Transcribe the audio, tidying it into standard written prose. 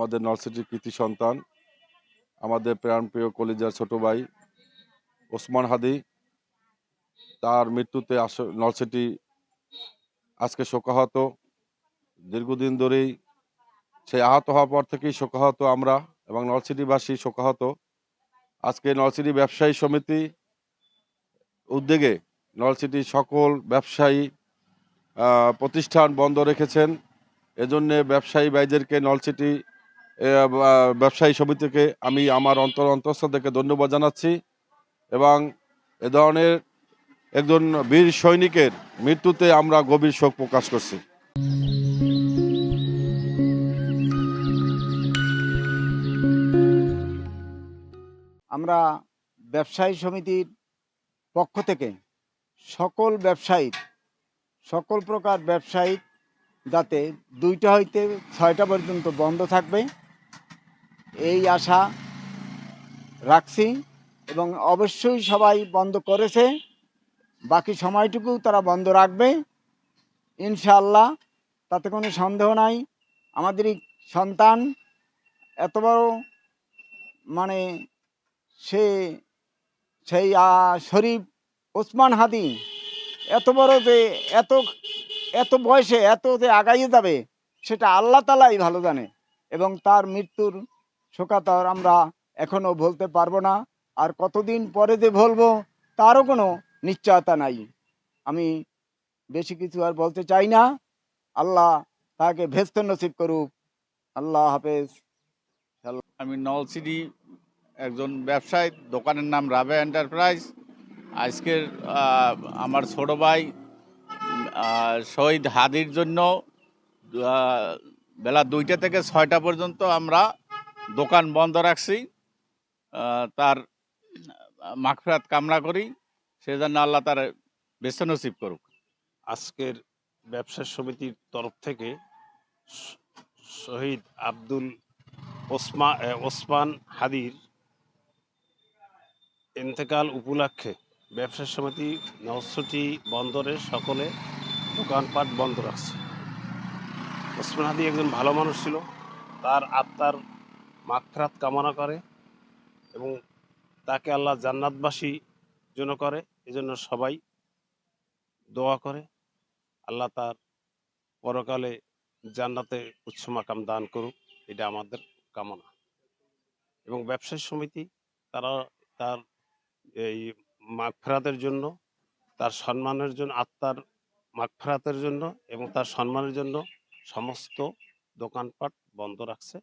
আমাদের নলসিটির কৃতি সন্তান, আমাদের প্রাণপ্রিয় কলিজার ছোট ভাই ওসমান হাদি, তার মৃত্যুতে নলসিটি আজকে শোকাহত। দীর্ঘদিন ধরেই সেই আহত হওয়ার পর থেকেই শোকাহত আমরা এবং নলসিটিবাসী শোকাহত। আজকে নলসিটি ব্যবসায়ী সমিতি উদ্যোগে নলসিটির সকল ব্যবসায়ী প্রতিষ্ঠান বন্ধ রেখেছেন। এজন্যে ব্যবসায়ী ভাইদেরকে নলসিটি ব্যবসায়ী সমিতিকে আমি আমার অন্তঃস্থল থেকে ধন্যবাদ জানাচ্ছি এবং এ ধরনের একজন বীর সৈনিকের মৃত্যুতে আমরা গভীর শোক প্রকাশ করছি। আমরা ব্যবসায়ী সমিতির পক্ষ থেকে সকল ব্যবসায়ীর সকল প্রকার ব্যবসায়ী যাতে 2টা হইতে 6টা পর্যন্ত বন্ধ থাকবে এই আশা রাখছি এবং অবশ্যই সবাই বন্ধ করেছে, বাকি সময়টুকু তারা বন্ধ রাখবে ইনশাআল্লাহ, তাতে কোনো সন্দেহ নাই। আমাদেরই সন্তান এত বড় মানে সেই শরীফ ওসমান হাদি এত বড় যে এত এত বয়সে এত যে আগাইয়ে যাবে সেটা আল্লাহ তাআলাই ভালো জানে এবং তার মৃত্যুর শোকাতর আমরা এখনো বলতে পারবো না, আর কতদিন পরে যে বলবো তারও কোনো নিশ্চয়তা নাই। আমি বেশি কিছু আর বলতে চাই না। আল্লাহ তাকে ভেস্ত নসিব করুক। আল্লাহ হাফেজ। আমি নলসিটি একজন ব্যবসায়ী, দোকানের নাম রাবে এন্টারপ্রাইজ। আজকের আমার ছোট ভাই শহীদ হাদির জন্য বেলা 2টা থেকে 6টা পর্যন্ত আমরা দোকান বন্ধ রাখছি। তার মাগফিরাত কামনা করি, সেজন্য আল্লাহ তার বেস্ত নসিব করুক। আজকের ব্যবসা সমিতির তরফ থেকে শহীদ আব্দুল ওসমান হাদির ইন্তেকাল উপলক্ষে ব্যবসা সমিতি নলছিটি বন্দরে সকলে দোকানপাট বন্ধ রাখছে। ওসমান হাদি একজন ভালো মানুষ ছিল, তার আত্মার মাগফিরাত কামনা করে এবং তাকে আল্লাহ জান্নাতবাসী যেন করে, এজন্য সবাই দোয়া করে আল্লাহ তার পরকালে জান্নাতে উচ্চ মাকাম দান করুক, এটা আমাদের কামনা। এবং ব্যবসায়ী সমিতি তারা তার এই মাগফিরাতের জন্য, তার সম্মানের জন্য, আত্মার মাগফিরাতের জন্য এবং তার সম্মানের জন্য সমস্ত দোকানপাট বন্ধ রাখছে।